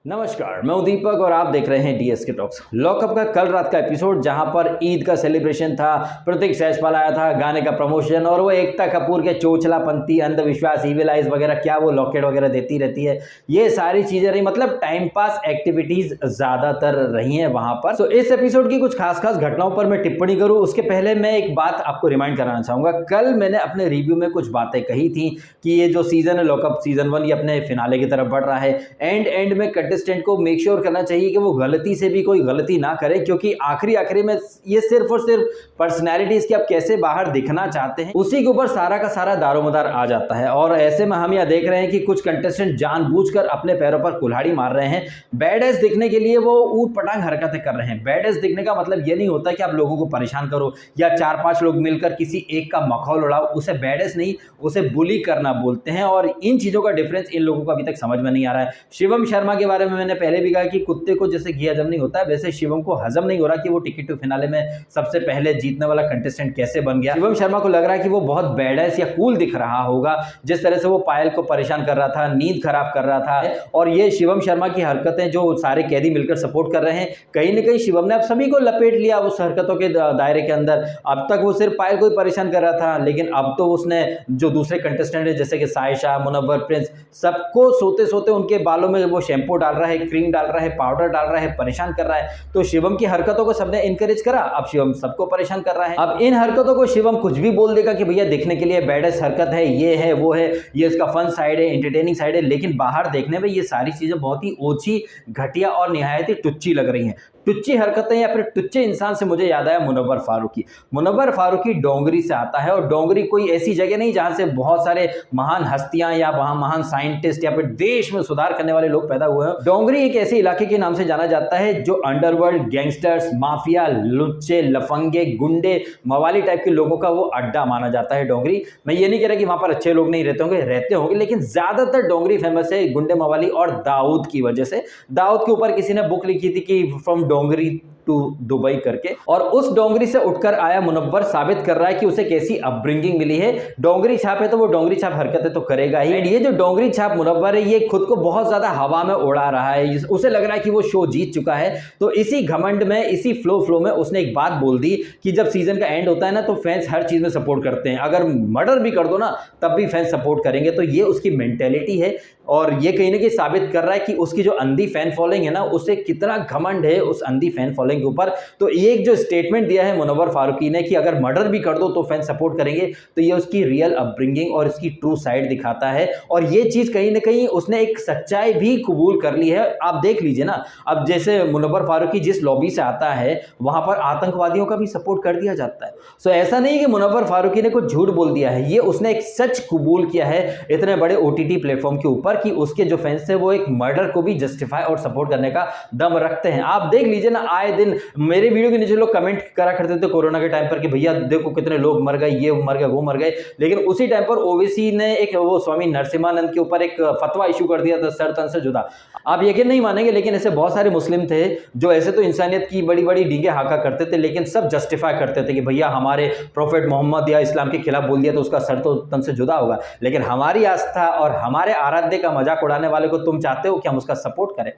नमस्कार, मैं हूं दीपक और आप देख रहे हैं डीएसके टॉक्स। लॉकअप का कल रात का एपिसोड जहां पर ईद का सेलिब्रेशन था, प्रतीक सैजपाल आया था, गाने का प्रमोशन और वो एकता कपूर के चोचलापंती, अंधविश्वास, ईविल आइज वगैरह क्या वो लॉकेट वगैरह देती रहती है, ये सारी चीजें रही। मतलब टाइम पास एक्टिविटीज ज्यादातर रही हैं वहां पर। तो इस एपिसोड की कुछ खास खास घटनाओं पर मैं टिप्पणी करूं उसके पहले मैं एक बात आपको रिमाइंड कराना चाहूंगा। कल मैंने अपने रिव्यू में कुछ बातें कही थी कि ये जो सीजन है लॉकअप सीजन 1 ये अपने फिनाले की तरफ बढ़ रहा है। एंड में कंटेस्टेंट को मेक श्योर करना चाहिए कि वो गलती से भी कोई गलती ना करे, क्योंकि आखिरी में ये सिर्फ और सिर्फ पर्सनैलिटीज की आप कैसे बाहर दिखना चाहते हैं उसी के ऊपर सारा का सारा दारोमदार आ जाता है। और ऐसे में हम यह देख रहे हैं कि कुछ कंटेस्टेंट जानबूझकर अपने पैरों पर कुल्हाड़ी मार रहे हैं। बैड दिखने के लिए वो ऊट पटांग हरकतें कर रहे हैं। बैड दिखने का मतलब ये नहीं होता कि आप लोगों को परेशान करो या 4-5 लोग मिलकर किसी एक का मखौल उड़ाओ, उसे बैड नहीं, उसे बुली करना बोलते हैं। और इन चीजों का डिफरेंस इन लोगों को अभी तक समझ में नहीं आ रहा है। शिवम शर्मा के बारे में मैंने पहले भी कहा कि कुत्ते को जैसे घी हजम नहीं होता, वैसे शिवम को हजम नहीं हो रहा कि वो टिकट टू फिनाले में सबसे पहले जीतने वाला कंटेस्टेंट कैसे बन गया। शिवम शर्मा को लग रहा है कि वो बहुत बैडएस या कूल दिख रहा होगा, जिस तरह से वो पायल को परेशान कर रहा था, नींद खराब कर रहा था। और ये शिवम शर्मा की हरकतें जो सारे कैदी मिलकर सपोर्ट कर रहे हैं, कहीं ना कहीं शिवम ने अब सभी को लपेट लिया उस हरकतों के दायरे के अंदर। अब तक वो सिर्फ पायल को ही परेशान कर रहा था, लेकिन अब तो उसने जो दूसरे कंटेस्टेंट है जैसे कि सायशा, मुनव्वर, प्रिंस, सबको सोते सोते उनके बालों में वो शैम्पू डाल रहा है, क्रीम डाल रहा है, पाउडर डाल रहा है, परेशान कर रहा है। तो शिवम की हरकतों को सबने इनकरेज करा, अब शिवम सबको परेशान कर रहा है। अब इन हरकतों को शिवम कुछ भी बोल देगा कि भैया देखने के लिए बैडेस्ट हरकत है, ये है, वो है, ये इसका फन साइड है, एंटरटेनिंग साइड है, लेकिन बाहर देखने में ये सारी चीजें बहुत ही ओछी, घटिया और निहायत ही टुच्ची लग रही हैं। टुच्ची हरकतें या फिर टुच्चे इंसान से मुझे याद आया मुनव्वर फारूकी। मुनव्वर फारूकी डोंगरी से आता है और डोंगरी कोई ऐसी जगह नहीं जहां से बहुत सारे महान हस्तियां या महान साइंटिस्ट या फिर देश में सुधार करने वाले लोग पैदा हुए हैं। डोंगरी एक ऐसे इलाके के नाम से जाना जाता है जो अंडरवर्ल्ड, गैंगस्टर्स, माफिया, लुच्चे, लफंगे, गुंडे, मवाली टाइप के लोगों का वो अड्डा माना जाता है डोंगरी। मैं ये नहीं कह रहा कि वहां पर अच्छे लोग नहीं रहते होंगे, लेकिन ज्यादातर डोंगरी फेमस है गुंडे, मवाली और दाऊद की वजह से। दाऊद के ऊपर किसी ने बुक लिखी थी कि फ्रॉम डोंगरी टू दुबई करके, और उस डोंगरी से उठकर आया मुनव्वर साबित कर रहा है कि उसे कैसी अपब्रिंगिंग मिली है। डोंगरी छाप है तो वो डोंगरी छाप हरकतें तो करेगा ही। ये जो डोंगरी छाप मुनव्वर है ये खुद को बहुत ज्यादा हवा में उड़ा रहा है, उसे लग रहा है कि वो शो जीत चुका है। तो इसी घमंड में, इसी फ्लो में उसने एक बात बोल दी कि जब सीजन का एंड होता है ना तो फैंस हर चीज में सपोर्ट करते हैं, अगर मर्डर भी कर दो ना तब भी फैंस सपोर्ट करेंगे। तो ये उसकी मेंटेलिटी है और ये कहीं ना कहीं साबित कर रहा है कि उसकी जो अंधी फैन फॉलोइंग है ना उसे कितना घमंड है उस अंधी फैन फॉलोइंग के ऊपर। तो ये एक जो स्टेटमेंट दिया है मुनव्वर फारूकी ने कि अगर मर्डर भी कर दो तो फैन सपोर्ट करेंगे, तो ये उसकी रियल अपब्रिंगिंग और इसकी ट्रू साइड दिखाता है। और ये चीज कहीं ना कहीं उसने एक सच्चाई भी कबूल कर ली है। आप देख लीजिए ना, अब जैसे मुनव्वर फारूकी जिस लॉबी से आता है वहां पर आतंकवादियों का भी सपोर्ट कर दिया जाता है। सो ऐसा नहीं कि मुनव्वर फारूकी ने कुछ झूठ बोल दिया है, ये उसने एक सच कबूल किया है इतने बड़े ओटीटी प्लेटफॉर्म के ऊपर कि उसके जो फैंस है वो एक मर्डर को भी जस्टिफाई और सपोर्ट करने का दम रखते हैं। आप देख लीजिए ना, आए दिन मेरे वीडियो के नीचे लोग कमेंट करा करते थे कोरोना के टाइम पर कि भैया देखो कितने लोग मर गए, ये मर गए, वो मर गए, लेकिन उसी टाइम पर ओवैसी ने एक वो स्वामी नरसिम्हानंद के ऊपर एक फतवा इशू कर दिया था सर तन से जुदा। आप यकीन नहीं मानेंगे, लेकिन ऐसे बहुत सारे मुस्लिम थे जो ऐसे तो इंसानियत की बड़ी बड़ी डींगे हाका करते थे, लेकिन सब जस्टिफाई करते थे कि भैया हमारे प्रोफेट मोहम्मद या इस्लाम के खिलाफ बोल दिया तो उसका सर तो तन से जुदा होगा, लेकिन हमारी आस्था और हमारे आराध्य का मजाक उड़ाने वाले को तुम चाहते हो कि हम उसका सपोर्ट करें?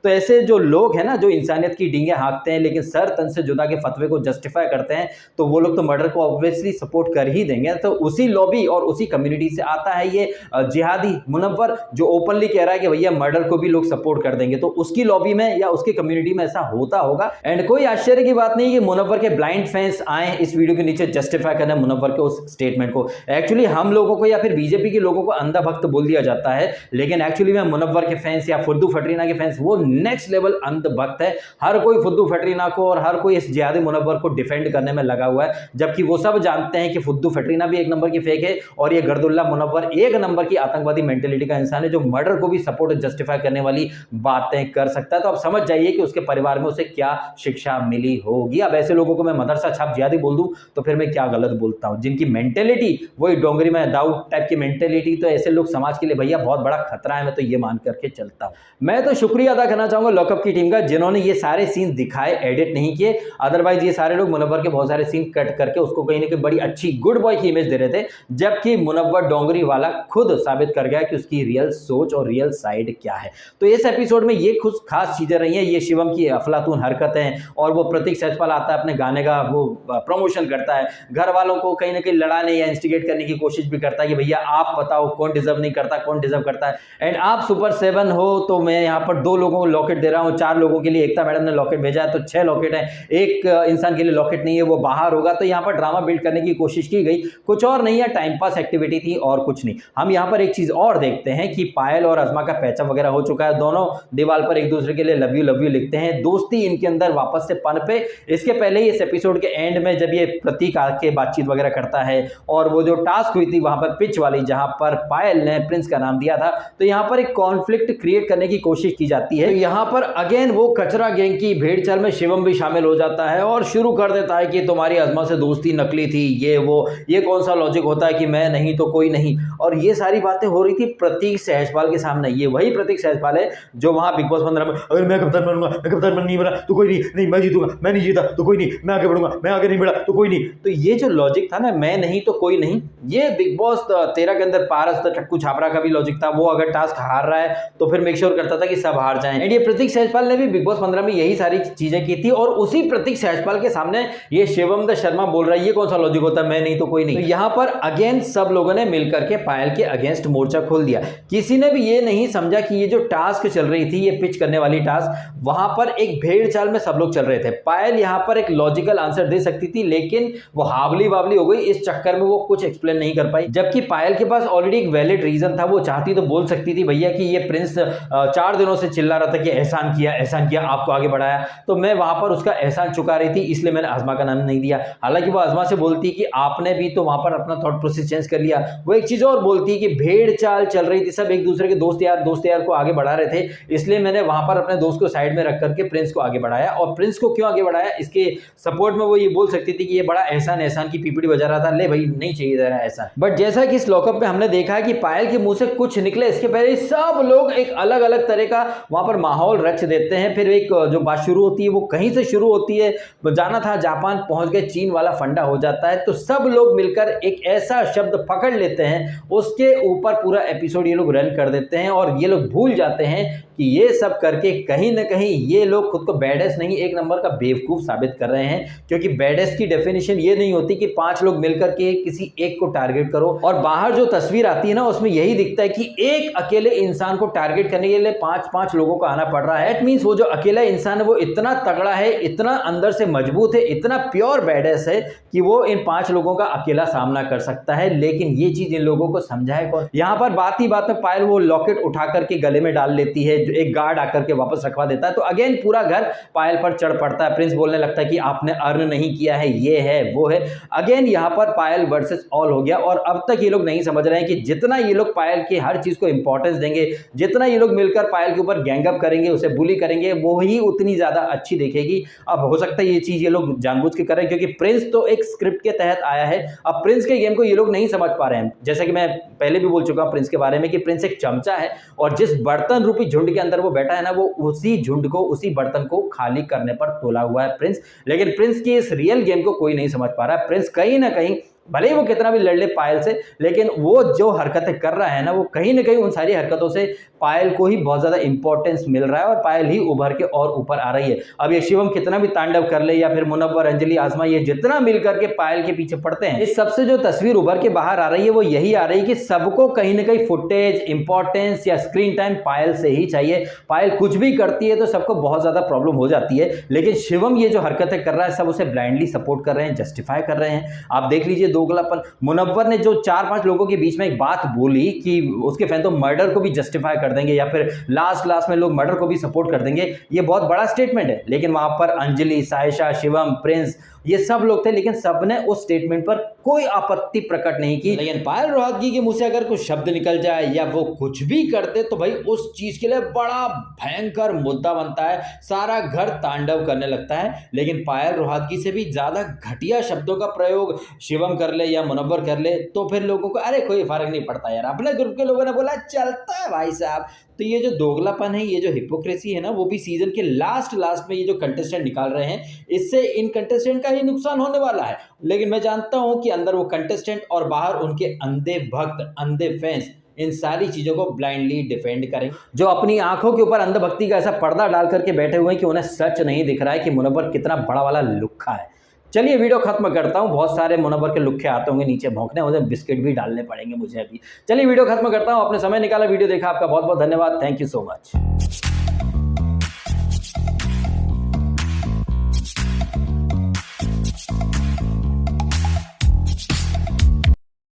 तो ऐसे जो लोग हैं ना जो इंसानियत की डींगे हाँकते हैं लेकिन सर तन से जुदा के फतवे को जस्टिफाई करते हैं, तो वो लोग तो मर्डर को ऑब्वियसली सपोर्ट कर ही देंगे। तो उसी लॉबी और उसी कम्युनिटी से आता है ये जिहादी मुनव्वर जो ओपनली कह रहा है कि भैया मर्डर को भी लोग सपोर्ट कर देंगे। तो उसकी लॉबी में या उसकी कम्युनिटी में ऐसा होता होगा। एंड कोई आश्चर्य की बात नहीं कि मुनव्वर के ब्लाइंड फैंस आए इस वीडियो के नीचे जस्टिफाई करने मुनव्वर के उस स्टेटमेंट को। एक्चुअली हम लोगों को या फिर बीजेपी के लोगों को अंधा भक्त बोल दिया जाता है, लेकिन एक्चुअली में मुनव्वर के फैंस या फुद्दू फटरीना के फैंस वो नेक्स्ट लेवल अंध भक्त है। हर कोई फुद्दू फटरीना को और हर कोई इस जिहादी मुनव्वर को डिफेंड करने में लगा हुआ है, जबकि वो सब जानते हैं कि फुद्दू फटरीना भी एक नंबर की फेक है और ये गर्दुल्ला मुनव्वर एक नंबर की आतंकवादी मेंटेलिटी का इंसान है जो मर्डर को भी सपोर्ट जस्टिफाई करने वाली बातें कर सकता है। तो आप समझ जाइए कि उसके परिवार में उसे क्या शिक्षा मिली होगी। अब ऐसे लोगों को मैं मदरसा छाप जिहादी बोल दूं तो फिर मैं क्या गलत बोलता हूं? जिनकी मेंटेलिटी वही डोंगरी में दाऊद टाइप की मेंटेलिटी, तो ऐसे लोग समाज के लिए भैया बहुत बड़ा बड़ा खतरा है, मैं तो ये मान करके चलता हूँ। मैं तो शुक्रिया अदा करना चाहूँगा लॉकअप की टीम का, जिन्होंने ये सारे सीन दिखाए, एडिट नहीं किए। अदरवाइज ये सारे लोग मुनव्वर के बहुत सारे सीन कट करके उसको कहीं ना कहीं बड़ी अच्छी गुड बॉय की इमेज दे रहे थे, जबकि मुनव्वर डोंगरी वाला खुद साबित कर गया कि उसकी रियल सोच और रियल साइड क्या है। तो इस एपिसोड में ये कुछ खास चीजें रही हैं, ये शिवम की अफलातून हरकतें, और वो प्रतीक सहजपाल आता है अपने गाने का वो प्रमोशन करता है, घर वालों को कहीं ना कहीं लड़ाने या इंस्टिगेट करने की कोशिश भी करता है कि भैया आप बताओ कौन डिजर्व नहीं करता, कौन डिजर्व करता है। एंड आप सुपर 7 हो तो मैं यहाँ पर 2 लोगों को लॉकेट दे रहा हूँ, 4 लोगों के लिए एकता मैडम ने लॉकेट भेजा है तो 6 लॉकेट है, एक इंसान के लिए लॉकेट नहीं है, वो बाहर होगा। तो यहाँ पर ड्रामा बिल्ड करने की कोशिश की गई, कुछ और नहीं है, टाइम पास एक्टिविटी थी और कुछ नहीं। हम यहाँ पर एक चीज और देखते हैं कि पायल और अज़मा का पैचअप वगैरह हो चुका है, दोनों दीवार पर एक दूसरे के लिए लव यू लिखते हैं, दोस्ती इनके अंदर वापस से पनपे। इसके पहले ही इस एपिसोड के एंड में जब ये प्रतीक आके बातचीत वगैरह करता है और वो जो टास्क हुई थी वहां पर पिच वाली, जहां पर पायल ने प्रिंस का नाम दिया था, तो यहां पर एक कॉन्फ्लिक्ट क्रिएट करने की कोशिश की जाती है। तो यहां पर अगेन वो कचरा गैंग की भेड़ चाल में शिवम भी शामिल हो जाता है और शुरू कर देता है कि तुम्हारी अज़मा से दोस्ती नकली थी, ये वो, ये कौन सा लॉजिक होता है कि मैं नहीं तो कोई नहीं। और ये सारी बातें हो रही थी प्रतीक सहजपाल के सामने। ये वही प्रतीक सहजपाल है जो वहां बिग बॉस 15 में अगर मैं कप्तान बनूंगा, मैं कप्तान नहीं बना तो कोई नहीं मैं जीतूंगा, मैं नहीं जीता तो कोई नहीं, मैं आगे बढ़ूंगा, मैं आगे नहीं बढ़ा तो कोई नहीं। तो ये जो लॉजिक था ना, मैं नहीं तो कोई नहीं, ये बिग बॉस 13 के अंदर पारस टक्कू छापरा का भी लॉजिक था। वो अगर टास्क हार रहा है तो फिर मेक श्योर करता था कि सब हार जाएं। एंड ये प्रतीक सहजपाल ने भी बिग बॉस 15 में यही सारी चीजें की थी, और उसी प्रतीक सहजपाल के सामने ये शिवम द शर्मा बोल रहा है ये कौन सा लॉजिक होता है, मैं नहीं तो कोई नहीं। तो यहाँ पर अगेन सब लोगों ने मिलकर के पायल के अगेंस्ट मोर्चा खोल दिया। किसी ने भी ये नहीं समझा कि ये जो टास्क चल रही थी, ये पिच करने वाली टास्क, वहां पर एक भेड़ चाल में सब लोग चल रहे थे। पायल यहाँ पर एक लॉजिकल आंसर दे सकती थी, लेकिन वो हावली वावली हो गई, इस चक्कर में वो कुछ एक्सप्लेन नहीं कर पाई। जबकि पायल के पास ऑलरेडी एक वैलिड रीजन था, वो चाहती तो बोल सकती थी भैया कि ये प्रिंस 4 दिनों से चिल्ला रहा था कि एहसान किया, आपको आगे बढ़ाया, तो मैं वहां पर उसका एहसान चुका रही थी, इसलिए मैंने अज़मा का नाम नहीं दिया। हालांकि वो अज़मा से बोलती कि आपने भी तो वहां पर अपना थॉट प्रोसेस चेंज कर लिया। वो एक चीज और बोलती कि भेड़ चाल चल रही थी, सब एक दूसरे के दोस्त यार को आगे बढ़ा रहे थे, इसलिए मैंने वहां पर अपने दोस्त को साइड में रख करके प्रिंस को आगे बढ़ाया। और प्रिंस को क्यों आगे बढ़ाया, इसके सपोर्ट में वो ये बोल सकती थी कि ये बड़ा एहसान की पीपीटी बजा रहा था, ले भाई नहीं चाहिए था एहसान। बट जैसा कि इस लॉकअप में हमने देखा है कि पायल के मुंह से कुछ निकले, इसके पहले सब लोग एक अलग अलग तरह का वहां पर माहौल रच देते हैं। फिर एक जो बात शुरू होती है वो कहीं से शुरू होती है, जाना था जापान पहुंच गए, चीन वाला फंडा हो जाता है। तो सब लोग मिलकर एक ऐसा शब्द पकड़ लेते हैं, उसके ऊपर पूरा एपिसोड ये लोग रन कर देते हैं, और ये लोग भूल जाते हैं कि ये सब करके कहीं ना कहीं ये लोग खुद को बैडेस नहीं, एक नंबर का बेवकूफ साबित कर रहे हैं। क्योंकि बैडेस की डेफिनेशन ये नहीं होती कि 5 लोग मिलकर के किसी एक को टारगेट करो, और बाहर जो तस्वीर आती है ना उसमें यही दिखता है कि एक अकेले इंसान को टारगेट करने के लिए 5-5 लोगों को आना पड़ रहा है। इट मींस वो जो अकेला इंसान है वो इतना तगड़ा है, इतना अंदर से मजबूत है, इतना प्योर बैडेस है कि वो इन 5 लोगों का अकेला सामना कर सकता है। लेकिन ये चीज इन लोगों को समझाए कौन। यहाँ पर बात ही बात में पायल वो लॉकेट उठा करके गले में डाल लेती है, जो एक गार्ड आकर के वापस रखवा देता है, तो अगेन पूरा घर पायल पर चढ़ पड़ता है। प्रिंस बोलने लगता है कि आपने अर्न नहीं किया है, ये है वो है। अगेन यहाँ पर पायल वर्सेस ऑल हो गया, और अब तक ये लोग नहीं समझ रहे हैं कि जितना ये लोग पायल की हर चीज को इंपॉर्टेंस देंगे, जितना ये लोग मिलकर पायल के ऊपर गैंगअप करेंगे, उसे बुली करेंगे, वो ही उतनी ज्यादा अच्छी देखेगी। अब हो सकता है ये चीज ये लोग जानबूझ के करें, क्योंकि प्रिंस तो एक स्क्रिप्ट के तहत आया है। अब प्रिंस के गेम को ये लोग नहीं समझ पा रहे हैं। जैसा कि मैं पहले भी बोल चुका हूं प्रिंस के बारे में कि प्रिंस एक चमचा है, और जिस बर्तन रूपी झुंड के अंदर वो बैठा है ना, वो उसी झुंड को, उसी बर्तन को खाली करने पर तोला हुआ है प्रिंस। लेकिन प्रिंस की इस रियल गेम को कोई नहीं समझ पा रहा है। प्रिंस कहीं ना कहीं भले ही वो कितना भी लड़ ले पायल से, लेकिन वो जो हरकतें कर रहा है ना, वो कहीं ना कहीं उन सारी हरकतों से पायल को ही बहुत ज्यादा इंपॉर्टेंस मिल रहा है, और पायल ही उभर के और ऊपर आ रही है। अब ये शिवम कितना भी तांडव कर ले, या फिर मुनव्वर, अंजलि, आसमा, ये जितना मिल करके पायल के पीछे पड़ते हैं, इस सबसे जो तस्वीर उभर के बाहर आ रही है वो यही आ रही है कि सबको कहीं ना कहीं फुटेज, इंपॉर्टेंस या स्क्रीन टाइम पायल से ही चाहिए। पायल कुछ भी करती है तो सबको बहुत ज्यादा प्रॉब्लम हो जाती है, लेकिन शिवम ये जो हरकतें कर रहा है सब उसे ब्लाइंडली सपोर्ट कर रहे हैं, जस्टिफाई कर रहे हैं। आप देख लीजिए दोगलापन। मुनव्वर ने जो 4-5 लोगों के बीच में एक बात बोली कि उसके फैन तो मर्डर को भी जस्टिफाई कर देंगे, या फिर लास्ट में लोग मर्डर को भी सपोर्ट कर देंगे, ये बहुत बड़ा स्टेटमेंट है। लेकिन वहां पर अंजलि, सायशा, शिवम, प्रिंस, ये सब लोग थे, लेकिन सबने उस स्टेटमेंट पर कोई आपत्ति प्रकट नहीं की। लेकिन पायल रोहतगी के मुंह से अगर कुछ शब्द निकल जाए या वो कुछ भी करते तो भाई उस चीज के लिए बड़ा भयंकर मुद्दा बनता है, सारा घर तांडव करने लगता है। लेकिन पायल रोहतगी से भी ज्यादा घटिया शब्दों का प्रयोग शिवम कर ले या मुनव्वर कर ले तो फिर लोगों को अरे कोई फर्क नहीं पड़ता यार, अपने ग्रुप के लोगों ने बोला चलता है भाई साहब। तो ये जो दोगलापन है, ये जो हिपोक्रेसी है ना, वो भी सीजन के लास्ट में ये जो कंटेस्टेंट निकाल रहे हैं, इससे इन कंटेस्टेंट का ही नुकसान होने वाला है। लेकिन मैं जानता हूं कि अंदर वो कंटेस्टेंट और बाहर उनके अंधे भक्त, अंधे फैंस इन सारी चीजों को ब्लाइंडली डिफेंड करेंगे, जो अपनी आंखों के ऊपर अंधभक्ति का ऐसा पर्दा डाल करके बैठे हुए हैं कि उन्हें सच नहीं दिख रहा है कि मुनव्वर कितना बड़ा वाला लुक्खा है। चलिए वीडियो खत्म करता हूं, बहुत सारे मुनव्वर के लुक्खे आते होंगे नीचे भौंकने, उन्हें बिस्किट भी डालने पड़ेंगे मुझे अभी। चलिए वीडियो खत्म करता हूं, अपने समय निकाला, वीडियो देखा, आपका बहुत बहुत धन्यवाद, थैंक यू सो मच।